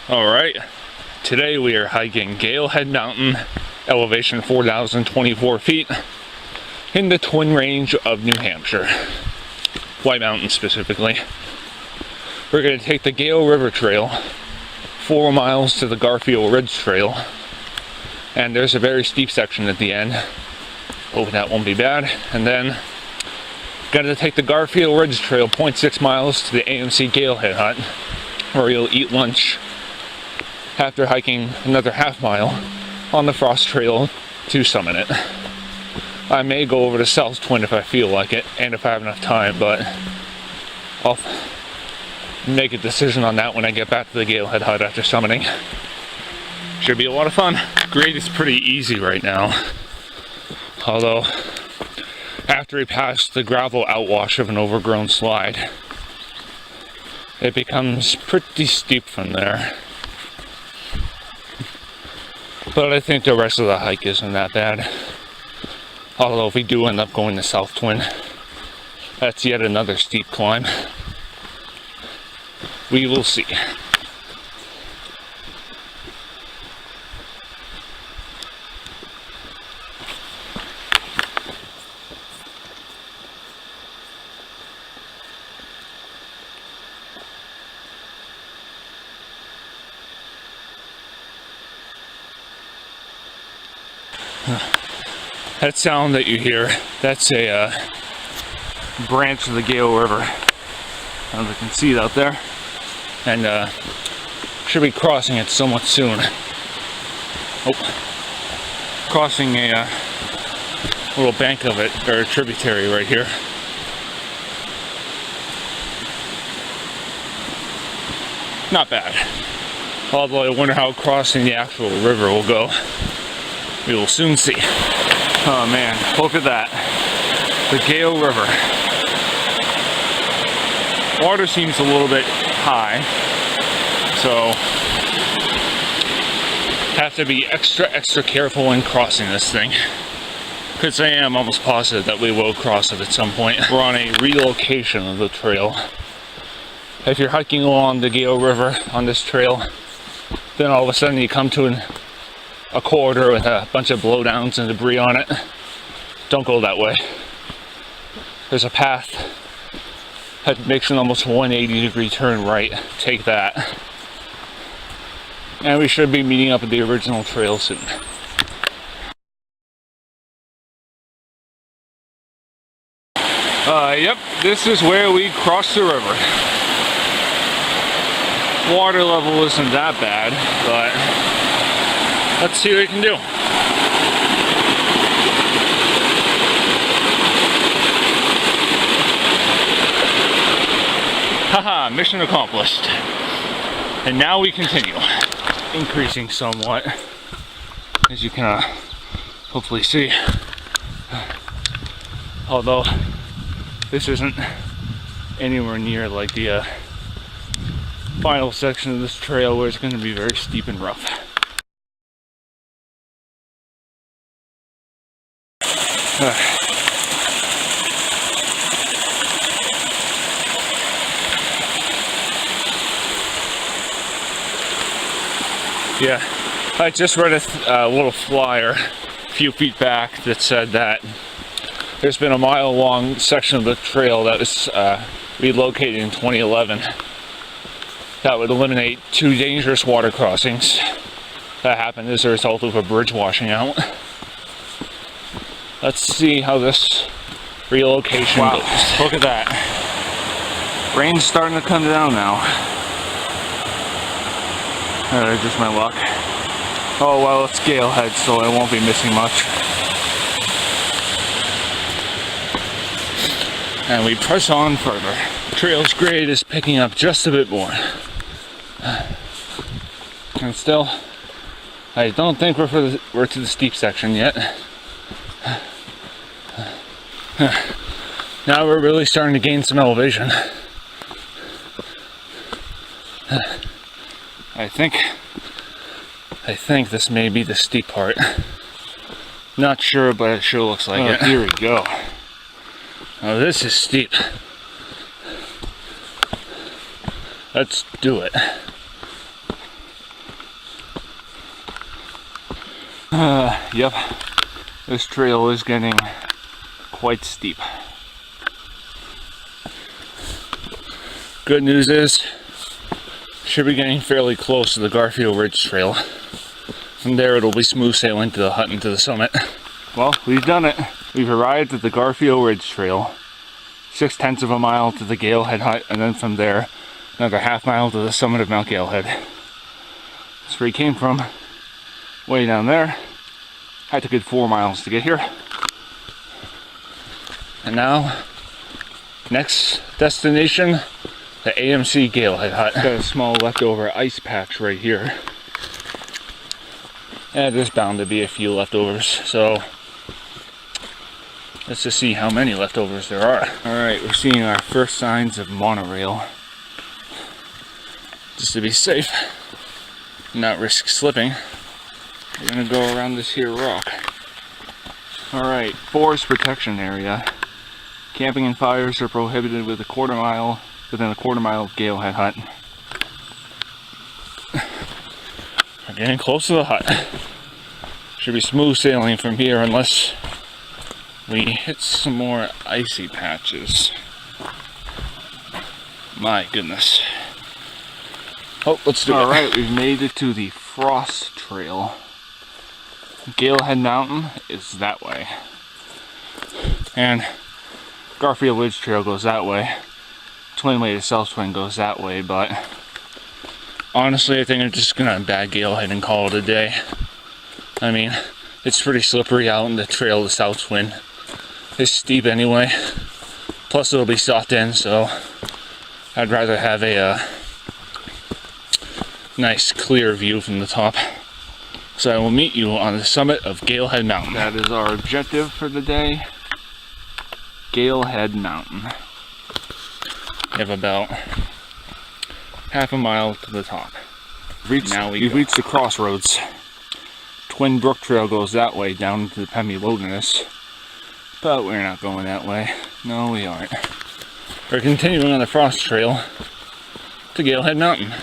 Alright, today we are hiking Galehead Mountain, elevation 4,024 feet, in the Twin Range of New Hampshire. White Mountain specifically. We're going to take the Gale River Trail, 4 miles to the Garfield Ridge Trail, and there's a very steep section at the end. Hoping that won't be bad. And then, got to take the Garfield Ridge Trail, 0.6 miles to the AMC Galehead Hut, where you'll eat lunch after hiking another half mile on the Frost Trail to summit it. I may go over to South Twin if I feel like it, and if I have enough time, but I'll make a decision on that when I get back to the Galehead Hut after summiting. Should be a lot of fun. Grade is pretty easy right now, although after we pass the gravel outwash of an overgrown slide, it becomes pretty steep from there. But I think the rest of the hike isn't that bad. Although if we do end up going to South Twin, that's yet another steep climb. We will see. That sound that you hear, that's a branch of the Gale River. I don't know if you can see it out there. And should be crossing it somewhat soon. Oh, crossing a little bank of it, or a tributary right here. Not bad. Although I wonder how crossing the actual river will go. We will soon see. Oh man, look at that. The Gale River. Water seems a little bit high, so have to be extra careful when crossing this thing. Because I am almost positive that we will cross it at some point. We're on a relocation of the trail. If you're hiking along the Gale River on this trail, then all of a sudden you come to a corridor with a bunch of blowdowns and debris on it. Don't go that way. There's a path that makes an almost 180-degree turn right. Take that. And we should be meeting up at the original trail soon. Yep, this is where we cross the river. Water level isn't that bad, but let's see what we can do. Haha, mission accomplished. And now we continue. Increasing somewhat, as you can hopefully see. Although this isn't anywhere near like the final section of this trail where it's going to be very steep and rough. Yeah, I just read a little flyer a few feet back that said that there's been a mile-long section of the trail that was relocated in 2011 that would eliminate 2 dangerous water crossings that happened as a result of a bridge washing out. Let's see how this relocation goes. Look at that. Rain's starting to come down now. Just my luck. Oh well, it's Galehead, so I won't be missing much. And we press on further. Trail's grade is picking up just a bit more. And still, I don't think we're to the steep section yet. Now we're really starting to gain some elevation. I think this may be the steep part. Not sure, but it sure looks like it. Here we go. Oh, this is steep. Let's do it. Yep, this trail is getting quite steep. Good news is, should be getting fairly close to the Garfield Ridge Trail. From there it'll be smooth sailing to the hut and to the summit. Well, we've done it. We've arrived at the Garfield Ridge Trail. 0.6 of a mile to the Galehead Hut, and then from there, another ½ mile to the summit of Mount Galehead. That's where he came from, way down there. Had to get 4 miles to get here. And now, next destination, the AMC Galehead Hut. Got a small leftover ice patch right here. And there's bound to be a few leftovers, so let's just see how many leftovers there are. Alright, we're seeing our first signs of monorail. Just to be safe, not risk slipping, we're gonna go around this here rock. Alright, forest protection area. Camping and fires are prohibited within a quarter mile of Galehead Hut. We're getting close to the hut. Should be smooth sailing from here unless we hit some more icy patches. My goodness. Oh, let's do it. Alright, we've made it to the Frost Trail. Galehead Mountain is that way. And Garfield Ridge Trail goes that way. Twin Way to South Twin goes that way, but honestly, I think I'm just gonna bag Galehead and call it a day. I mean, it's pretty slippery out in the trail to South Twin. It's steep anyway. Plus it'll be soft in, so I'd rather have a nice clear view from the top. So I will meet you on the summit of Galehead Mountain. That is our objective for the day. Galehead Mountain. We have about ½ mile to the top. We've reached the crossroads. Twin Brook Trail goes that way down into the Pemmy Wilderness. But we're not going that way. No, we aren't. We're continuing on the Frost Trail to Galehead Mountain.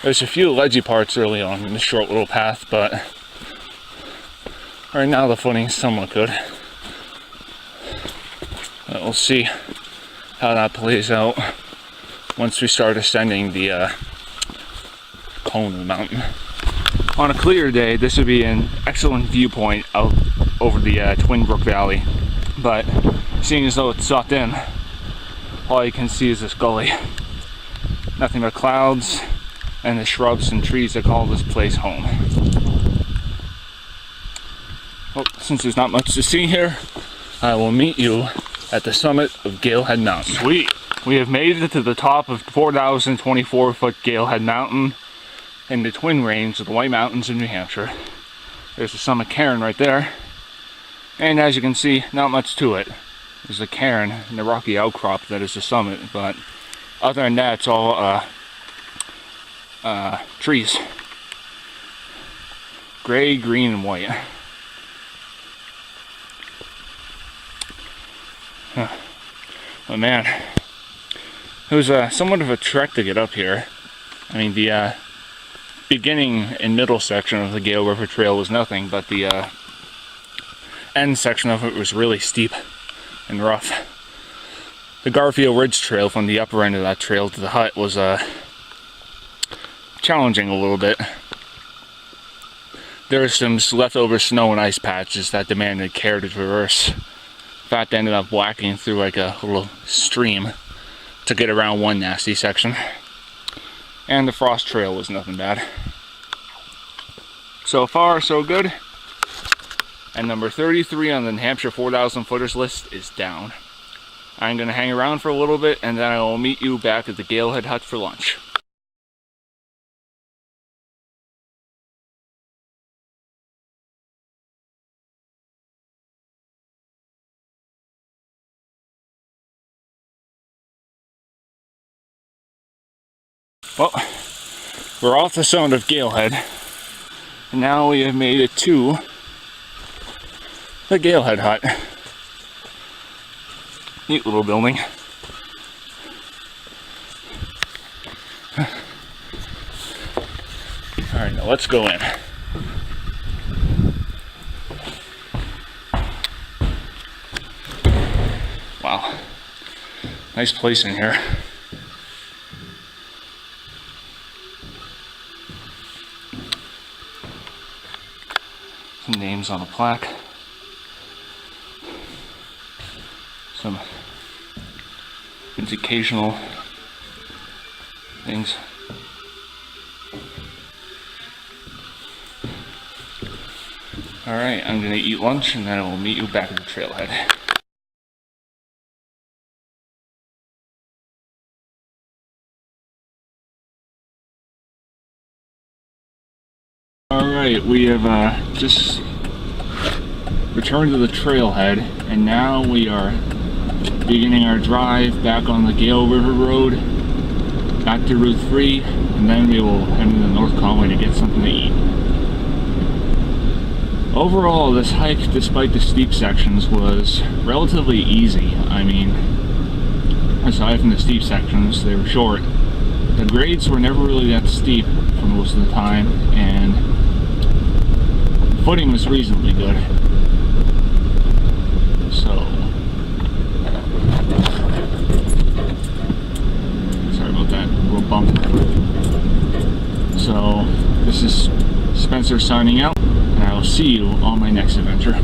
There's a few ledgy parts early on in this short little path, but right now the footing's somewhat good. But we'll see how that plays out once we start ascending the cone of the mountain. On a clear day, this would be an excellent viewpoint out over the Twin Brook Valley, but seeing as though it's soft in, all you can see is this gully. Nothing but clouds and the shrubs and trees that call this place home. Well, since there's not much to see here, I will meet you at the summit of Galehead Mountain. Sweet! We have made it to the top of 4,024-foot Galehead Mountain in the Twin Range of the White Mountains of New Hampshire. There's the summit cairn right there. And as you can see, not much to it. There's a cairn and the rocky outcrop that is the summit, but other than that, it's all trees. Gray, green, and white. But man, it was somewhat of a trek to get up here. I mean, the beginning and middle section of the Gale River Trail was nothing, but the end section of it was really steep and rough. The Garfield Ridge Trail from the upper end of that trail to the hut was challenging a little bit. There was some leftover snow and ice patches that demanded care to traverse. In fact, I ended up whacking through like a little stream to get around one nasty section. And the Frost Trail was nothing bad. So far, so good. And number 33 on the New Hampshire 4,000 footers list is down. I'm going to hang around for a little bit, and then I will meet you back at the Galehead Hut for lunch. Well, we're off the summit of Galehead, and now we have made it to the Galehead Hut. Neat little building. Alright, now let's go in. Wow. Nice place in here. Some names on a plaque. Some educational things. Alright, I'm gonna eat lunch and then I will meet you back at the trailhead. Alright, we have just returned to the trailhead, and now we are beginning our drive back on the Gale River Road, back to Route 3, and then we will head into North Conway to get something to eat. Overall, this hike, despite the steep sections, was relatively easy. I mean, aside from the steep sections, they were short. The grades were never really that steep for most of the time, and the footing was reasonably good. So, sorry about that little bump. So, this is Spencer signing out, and I will see you on my next adventure.